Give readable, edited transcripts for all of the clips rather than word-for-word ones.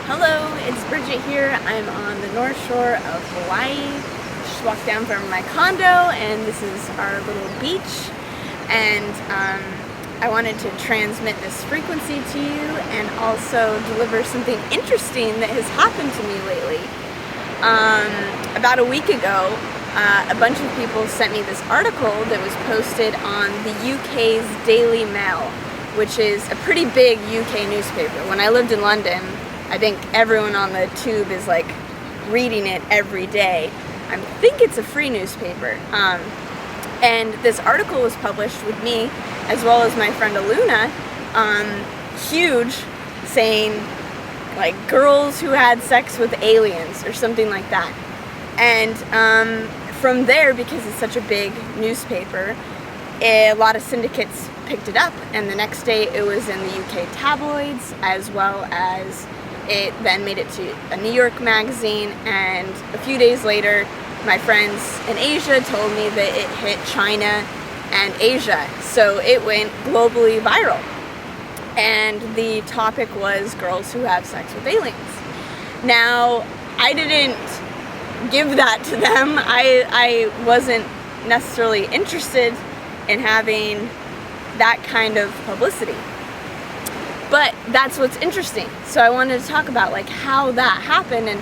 Hello, it's Bridget here. I'm on the north shore of Hawaii. Just walked down from my condo and this is our little beach. And I wanted to transmit this frequency to you and also deliver something interesting that has happened to me lately. About a week ago, a bunch of people sent me this article that was posted on the UK's Daily Mail, which is a pretty big UK newspaper. When I lived in London, I think everyone on the tube is like reading it every day. I think it's a free newspaper. And this article was published with me as well as my friend Aluna, huge, saying like girls who had sex with aliens or something like that. And from there, because it's such a big newspaper, a lot of syndicates picked it up, and the next day it was in the UK tabloids, as well as it then made it to a New York magazine, and a few days later my friends in Asia told me that it hit China and Asia, so it went globally viral. And the topic was girls who have sex with aliens. Now, I didn't give that to them. I wasn't necessarily interested in having that kind of publicity. But that's what's interesting. So I wanted to talk about like how that happened and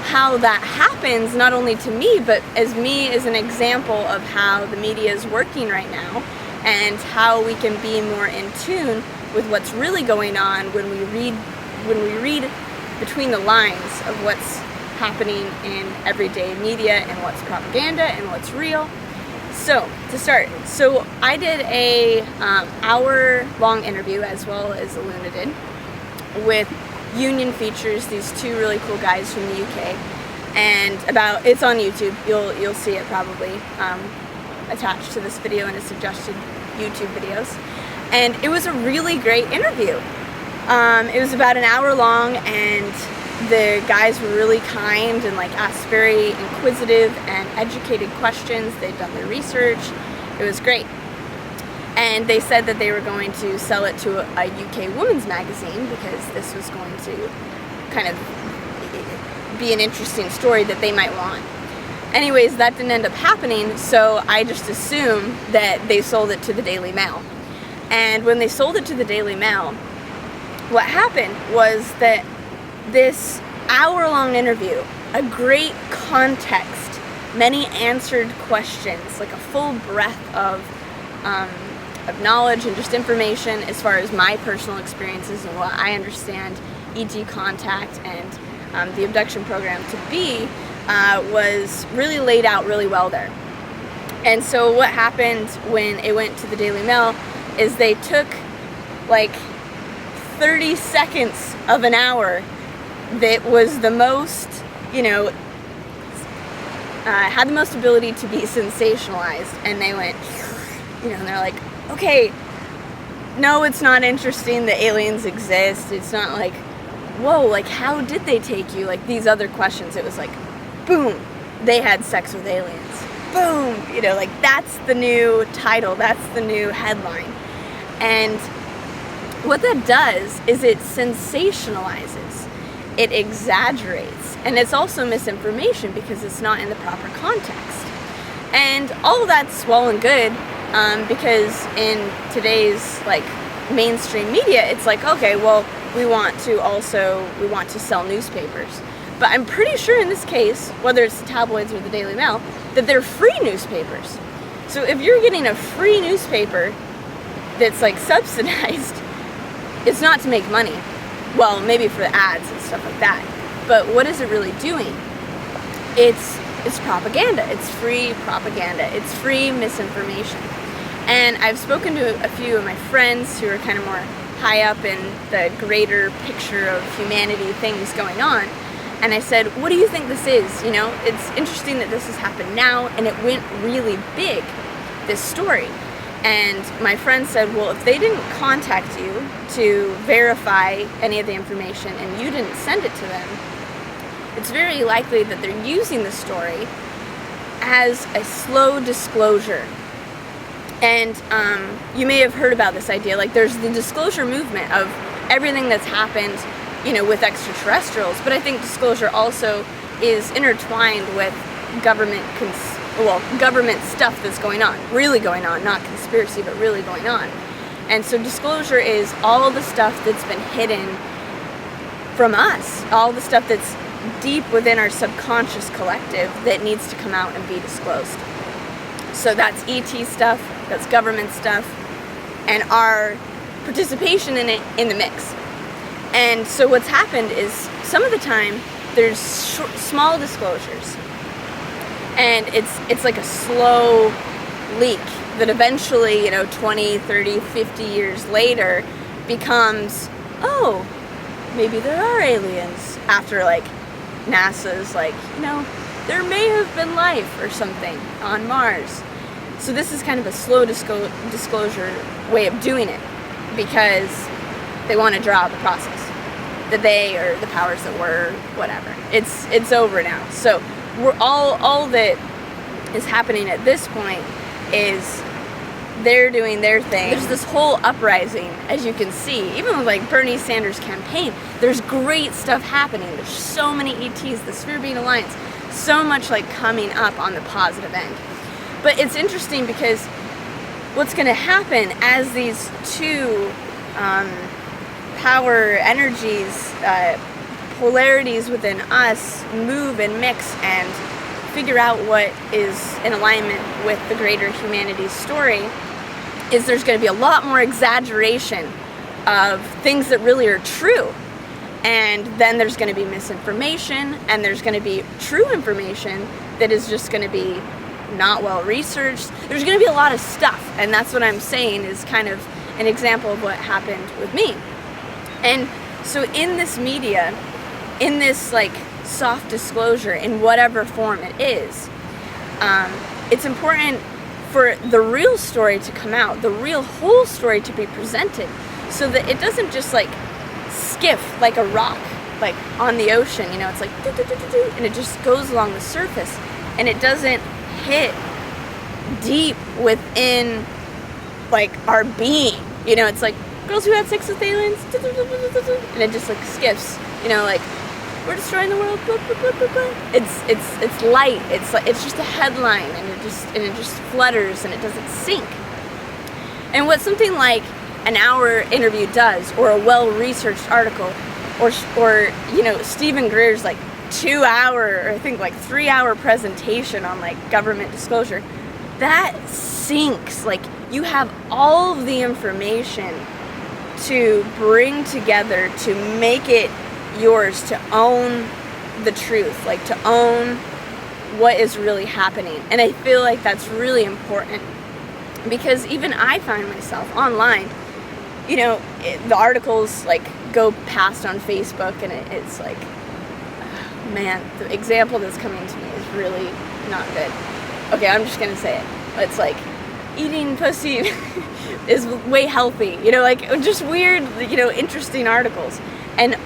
how that happens not only to me, but as an example of how the media is working right now and how we can be more in tune with what's really going on when we read between the lines of what's happening in everyday media and what's propaganda and what's real. So, to start, I did a hour-long interview, as well as Aluna did, with Union Features, these two really cool guys from the UK, and it's on YouTube. You'll see it probably attached to this video in a suggested YouTube videos, and it was a really great interview. It was about an hour long, and the guys were really kind and like asked very inquisitive and educated questions. They'd done their research. It was great. And they said that they were going to sell it to a UK women's magazine because this was going to kind of be an interesting story that they might want. Anyways, that didn't end up happening, so I just assumed that they sold it to the Daily Mail. And when they sold it to the Daily Mail, what happened was that this hour-long interview, a great context, many answered questions, like a full breadth of knowledge and just information as far as my personal experiences and what I understand ET contact and the abduction program to be, was really laid out really well there. And so what happened when it went to the Daily Mail is they took like 30 seconds of an hour that was the most, had the most ability to be sensationalized, and they went, and they're like, okay, no, it's not interesting that aliens exist. It's not like, whoa, like how did they take you? Like these other questions, it was like, boom, they had sex with aliens. Boom, like that's the new title, that's the new headline. And what that does is it sensationalizes. It exaggerates, and it's also misinformation because it's not in the proper context. And all of that's well and good, because in today's like mainstream media, it's like, okay, well, we want to sell newspapers. But I'm pretty sure in this case, whether it's the tabloids or the Daily Mail, that they're free newspapers. So if you're getting a free newspaper that's like subsidized, it's not to make money. Well, maybe for the ads and stuff like that. But what is it really doing? It's propaganda. It's free propaganda. It's free misinformation. And I've spoken to a few of my friends who are kind of more high up in the greater picture of humanity, things going on. And I said, what do you think this is? It's interesting that this has happened now, and it went really big, this story. And my friend said, well, if they didn't contact you to verify any of the information and you didn't send it to them, it's very likely that they're using the story as a slow disclosure. And you may have heard about this idea, like there's the disclosure movement of everything that's happened with extraterrestrials. But I think disclosure also is intertwined with government stuff that's going on, really going on, not conspiracy, but really going on. And so disclosure is all the stuff that's been hidden from us, all the stuff that's deep within our subconscious collective that needs to come out and be disclosed. So that's ET stuff, that's government stuff, and our participation in it in the mix. And so what's happened is some of the time there's small disclosures, and it's like a slow leak that eventually, 20, 30, 50 years later becomes, oh, maybe there are aliens, after like NASA's like, there may have been life or something on Mars. So this is kind of a slow disclosure way of doing it, because they want to draw out the process. The they, or the powers that were, whatever. It's over now. So we're all that is happening at this point is they're doing their thing. There's this whole uprising, as you can see, even with like Bernie Sanders' campaign. There's great stuff happening. There's so many ETs, the Sphere Being Alliance, so much like coming up on the positive end. But it's interesting because what's going to happen as these two power energies, polarities within us move and mix and figure out what is in alignment with the greater humanity story, is there's going to be a lot more exaggeration of things that really are true. And then there's going to be misinformation, and there's going to be true information that is just going to be not well researched. There's going to be a lot of stuff, and that's what I'm saying is kind of an example of what happened with me. And so in this media, in this like soft disclosure, in whatever form it is, it's important for the real story to come out, the real whole story to be presented, so that it doesn't just like skiff like a rock, like on the ocean, it's like doo, doo, doo, doo, doo, and it just goes along the surface, and it doesn't hit deep within like our being. It's like girls who had sex with aliens, and it just like skips, like we're destroying the world, blah, blah, blah, blah, blah. It's light, it's just a headline, and it just flutters, and it doesn't sink. And what something like an hour interview does, or a well-researched article, or Stephen Greer's like 2 hour, or I think like 3 hour presentation on like government disclosure, that sinks. Like, you have all of the information to bring together to make it yours, to own the truth, like to own what is really happening. And I feel like that's really important, because even I find myself online, the articles like go past on Facebook, and it's like, man, the example that's coming to me is really not good. Okay, I'm just gonna say it. It's like, eating pussy is way healthy, like just weird, interesting articles. And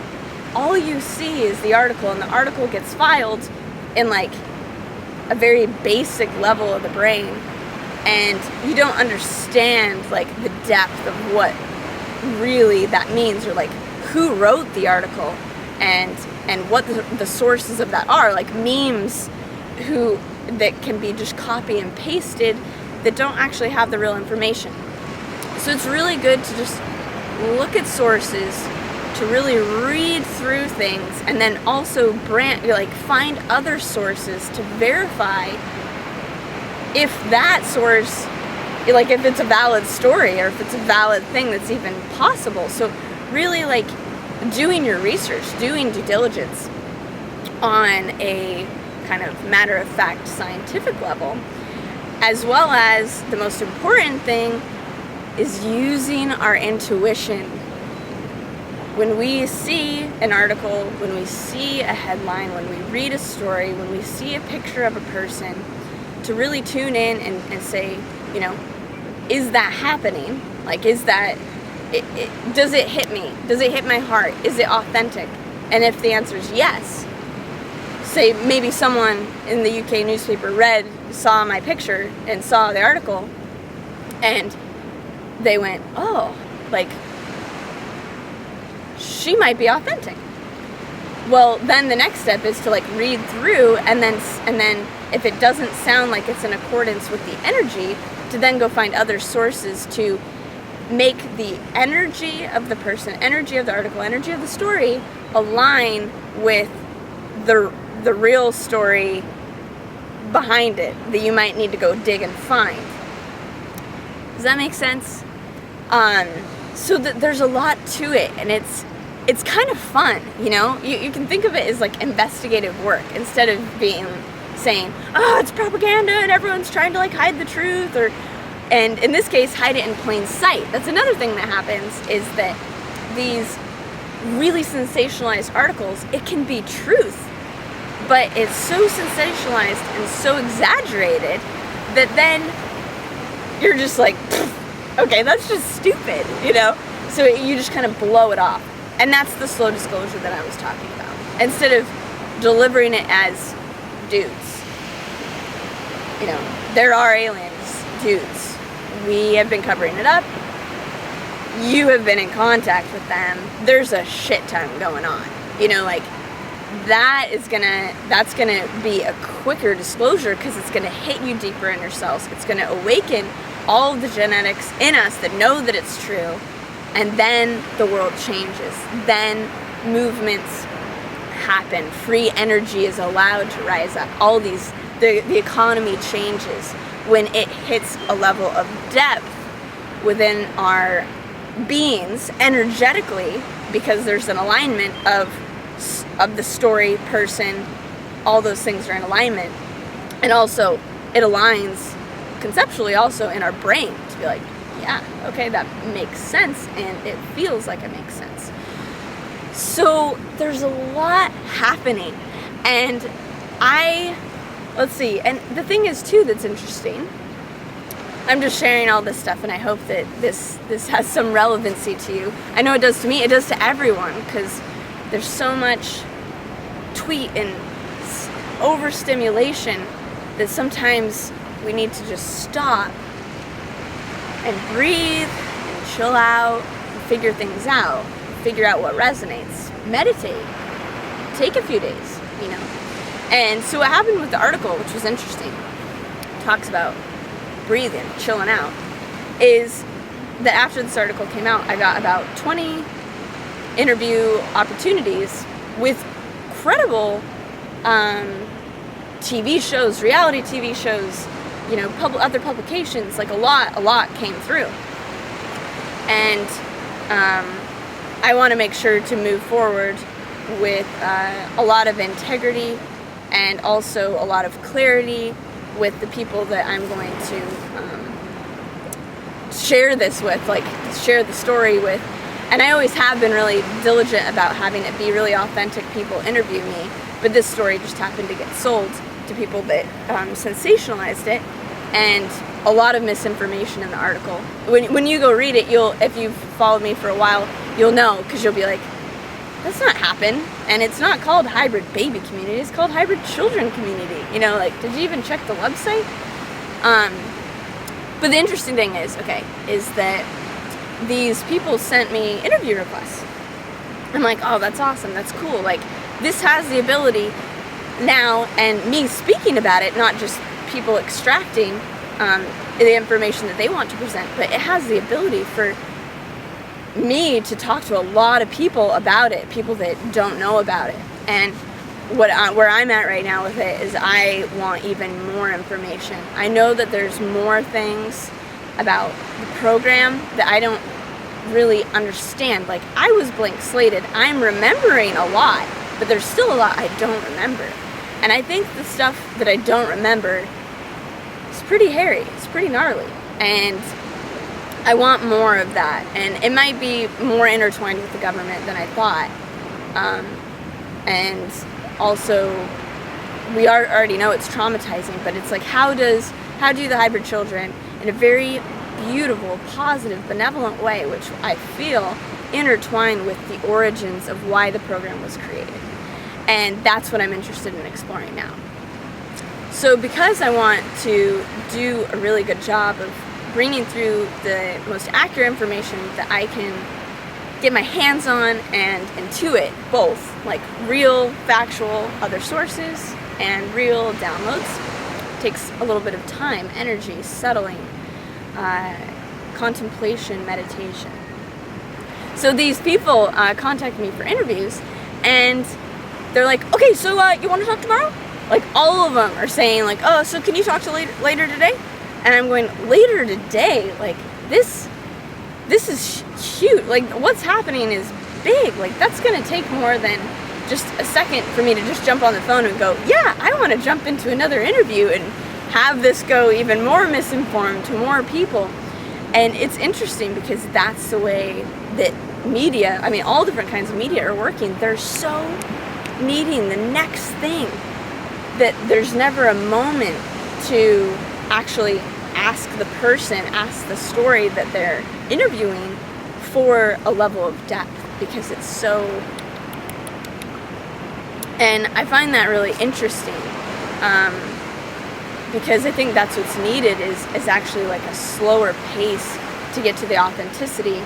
all you see is the article, and the article gets filed in like a very basic level of the brain, and you don't understand like the depth of what really that means, or like who wrote the article, and what the sources of that are, like memes that can be just copy and pasted, that don't actually have the real information. So it's really good to just look at sources, to really read through things, and then also find other sources to verify if that source, like if it's a valid story, or if it's a valid thing that's even possible. So really like doing your research, doing due diligence on a kind of matter-of-fact scientific level, as well as the most important thing is using our intuition. When we see an article, when we see a headline, when we read a story, when we see a picture of a person, to really tune in and say, is that happening? Like, is that, does it hit me? Does it hit my heart? Is it authentic? And if the answer is yes, say maybe someone in the UK newspaper saw my picture and saw the article, and they went, oh, like, she might be authentic. Well, then the next step is to like read through, and then if it doesn't sound like it's in accordance with the energy, to then go find other sources to make the energy of the person, energy of the article, energy of the story align with the real story behind it that you might need to go dig and find. Does that make sense? So there's a lot to it, and it's kind of fun, you know? You can think of it as like investigative work instead of saying, oh, it's propaganda and everyone's trying to like hide the truth, and in this case, hide it in plain sight. That's another thing that happens, is that these really sensationalized articles, it can be truth, but it's so sensationalized and so exaggerated that then you're just like, okay, that's just stupid, you know? So you just kind of blow it off. And that's the slow disclosure that I was talking about. Instead of delivering it as dudes. You know, there are aliens, dudes. We have been covering it up. You have been in contact with them. There's a shit ton going on. You know, like, that's gonna be a quicker disclosure because it's gonna hit you deeper in yourselves. It's gonna awaken all of the genetics in us that know that it's true, and then the world changes. Then movements happen. Free energy is allowed to rise up. All these, the economy changes when it hits a level of depth within our beings energetically, because there's an alignment of the story, person, all those things are in alignment. And also it aligns conceptually also in our brain to be like, yeah, okay, that makes sense, and it feels like it makes sense. So there's a lot happening, and let's see, and the thing is too that's interesting, I'm just sharing all this stuff, and I hope that this has some relevancy to you. I know it does to me, it does to everyone, because there's so much tweet and overstimulation that sometimes we need to just stop and breathe and chill out and figure things out, figure out what resonates, meditate, take a few days, you know. And so what happened with the article, which was interesting, talks about breathing, chilling out, is that after this article came out, I got about 20 interview opportunities with credible TV shows, reality TV shows, you know, other publications. Like a lot came through, and I want to make sure to move forward with a lot of integrity and also a lot of clarity with the people that I'm going to share this with, like share the story with. And I always have been really diligent about having it be really authentic people interview me, but this story just happened to get sold to people that sensationalized it, and a lot of misinformation in the article. When you go read it, if you've followed me for a while, you'll know, because you'll be like, that's not happen, and it's not called hybrid baby community, it's called hybrid children community. You know, like, did you even check the website? But the interesting thing is that these people sent me interview requests. I'm like, oh, that's awesome, that's cool. Like, this has the ability now, and me speaking about it, not just people extracting the information that they want to present, but it has the ability for me to talk to a lot of people about it, people that don't know about it. And where I'm at right now with it is I want even more information. I know that there's more things about the program that I don't really understand. Like, I was blank slated. I'm remembering a lot, but there's still a lot I don't remember. And I think the stuff that I don't remember is pretty hairy. It's pretty gnarly. And I want more of that. And it might be more intertwined with the government than I thought. And also, we already know it's traumatizing, but it's like, how do the hybrid children, in a very beautiful, positive, benevolent way, which I feel intertwine with the origins of why the program was created. And that's what I'm interested in exploring now. So because I want to do a really good job of bringing through the most accurate information that I can get my hands on and intuit both, like real, factual other sources and real downloads. It takes a little bit of time, energy, settling, contemplation, meditation. So these people contact me for interviews, and they're like, okay, so you want to talk tomorrow? Like, all of them are saying, like, oh, so can you talk to later today? And I'm going, later today? Like, this is huge. Like, what's happening is big. Like, that's going to take more than just a second for me to just jump on the phone and go, yeah, I want to jump into another interview and have this go even more misinformed to more people. And it's interesting because that's the way that media, I mean, all different kinds of media are working. They're so needing the next thing that there's never a moment to actually ask the person, ask the story that they're interviewing for a level of depth, because it's so, and I find that really interesting, because I think that's what's needed is actually like a slower pace to get to the authenticity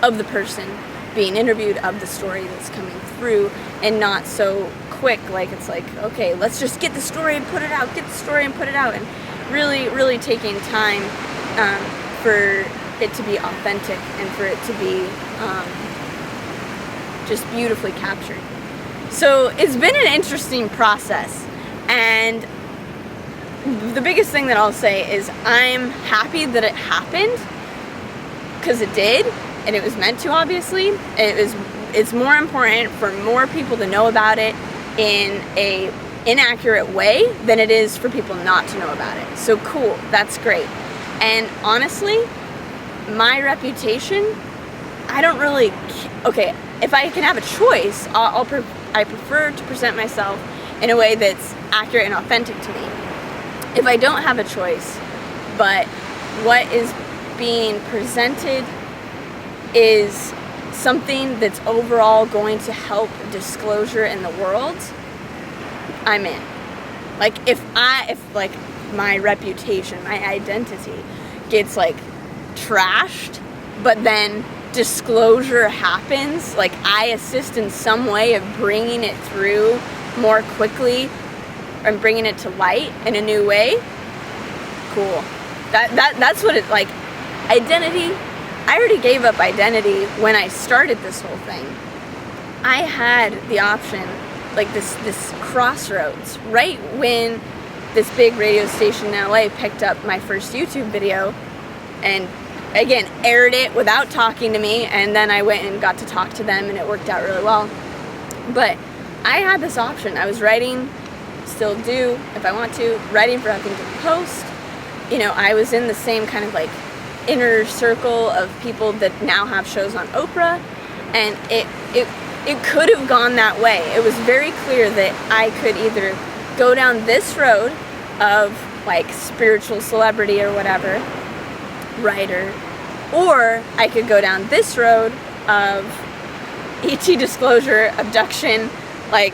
of the person being interviewed, of the story that's coming through, and not so quick, like it's like, okay, let's just get the story and put it out, and really, really taking time for it to be authentic and for it to be just beautifully captured. So it's been an interesting process, and the biggest thing that I'll say is I'm happy that it happened, because it did, and it was meant to, obviously. It's more important for more people to know about it in a inaccurate way than it is for people not to know about it. So cool, that's great. And honestly, my reputation, I don't really, okay, if I can have a choice, I prefer to present myself in a way that's accurate and authentic to me. If I don't have a choice, but what is being presented is something that's overall going to help disclosure in the world, I'm in. Like, if like my reputation, my identity gets like trashed, but then disclosure happens, like I assist in some way of bringing it through more quickly and bringing it to light in a new way, cool. That's what it's like. Identity, I already gave up identity when I started this whole thing. I had the option, like this crossroads, right when this big radio station in LA picked up my first YouTube video and again aired it without talking to me, and then I went and got to talk to them, and it worked out really well. But I had this option. I was writing, still do if I want to, writing for Huffington Post. You know, I was in the same kind of like inner circle of people that now have shows on Oprah, and it could have gone that way. It was very clear that I could either go down this road of like spiritual celebrity or whatever, writer, or I could go down this road of ET disclosure, abduction, like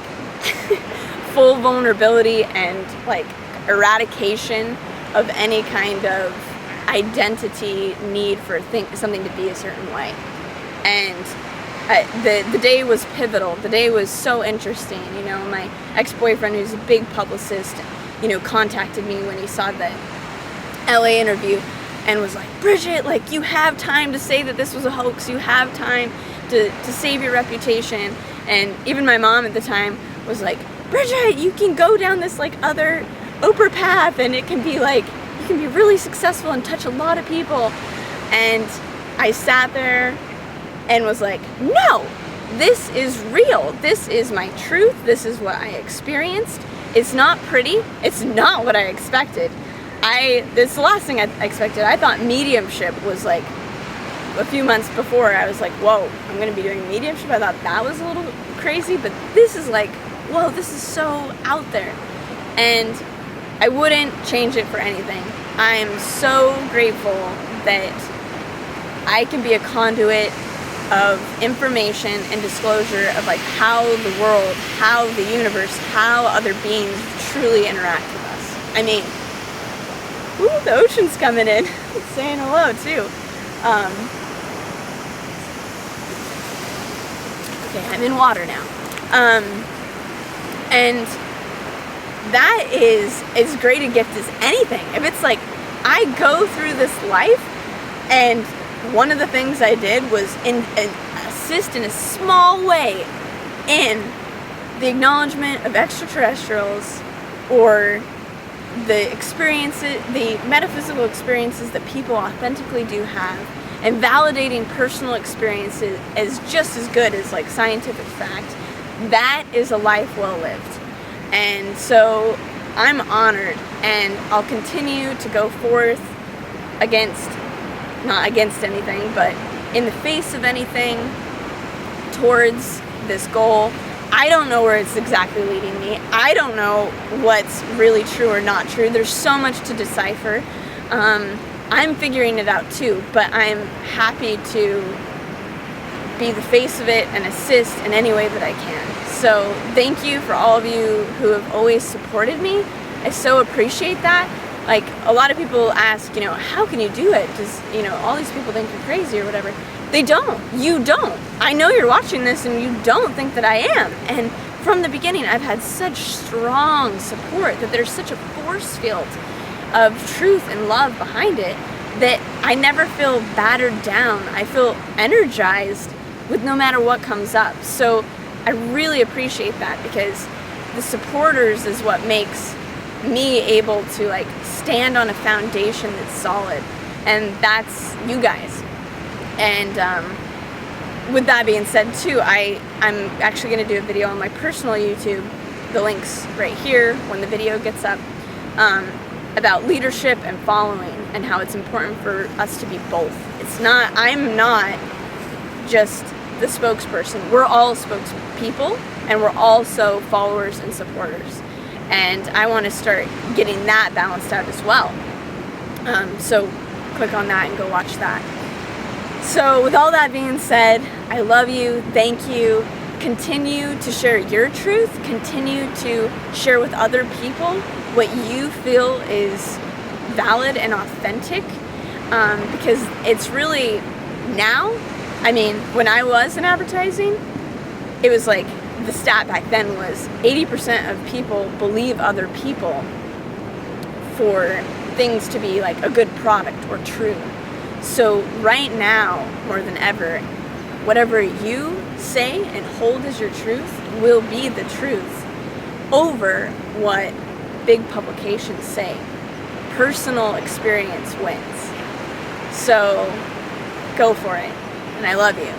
full vulnerability and like eradication of any kind of identity need for something to be a certain way. And the day was pivotal. The day was so interesting. You know, my ex-boyfriend, who's a big publicist, you know, contacted me when he saw the LA interview and was like, Bridget, like, you have time to say that this was a hoax. You have time to save your reputation. And even my mom at the time was like, Bridget, you can go down this like other Oprah path, and it can be like, you can be really successful and touch a lot of people. And I sat there and was like, no, this is real. This is my truth. This is what I experienced. It's not pretty. It's not what I expected. It's the last thing I expected. I thought mediumship was like, a few months before, I was like, whoa, I'm going to be doing mediumship. I thought that was a little crazy, but this is like, whoa, this is so out there. And I wouldn't change it for anything. I'm so grateful that I can be a conduit of information and disclosure of like how the world, how the universe, how other beings truly interact with us. I mean, ooh, the ocean's coming in, saying hello too. Okay, I'm in water now. And that is as great a gift as anything. If it's like, I go through this life, and one of the things I did was assist in a small way in the acknowledgement of extraterrestrials, or the experiences, the metaphysical experiences that people authentically do have, and validating personal experiences as just as good as like scientific fact. That is a life well lived. And so I'm honored, and I'll continue to go forth not against anything, but in the face of anything towards this goal. I don't know where it's exactly leading me. I don't know what's really true or not true. There's so much to decipher. I'm figuring it out too, but I'm happy to be the face of it and assist in any way that I can. So thank you for all of you who have always supported me. I so appreciate that. Like, a lot of people ask, how can you do it? Does, all these people think you're crazy or whatever. They don't. You don't. I know you're watching this and you don't think that I am. And from the beginning, I've had such strong support that there's such a force field of truth and love behind it that I never feel battered down. I feel energized with no matter what comes up. So I really appreciate that, because the supporters is what makes me able to like stand on a foundation that's solid, and that's you guys. And with that being said too, I'm actually going to do a video on my personal YouTube, the link's right here when the video gets up, about leadership and following, and how it's important for us to be both. I'm not just the spokesperson. We're all spokespeople, and we're also followers and supporters. And I want to start getting that balanced out as well. So click on that and go watch that. So with all that being said, I love you. Thank you. Continue to share your truth. Continue to share with other people what you feel is valid and authentic. Because it's really now, when I was in advertising, it was like, the stat back then was 80% of people believe other people for things to be like a good product or true. So right now, more than ever, whatever you say and hold as your truth will be the truth over what big publications say. Personal experience wins. So go for it. And I love you.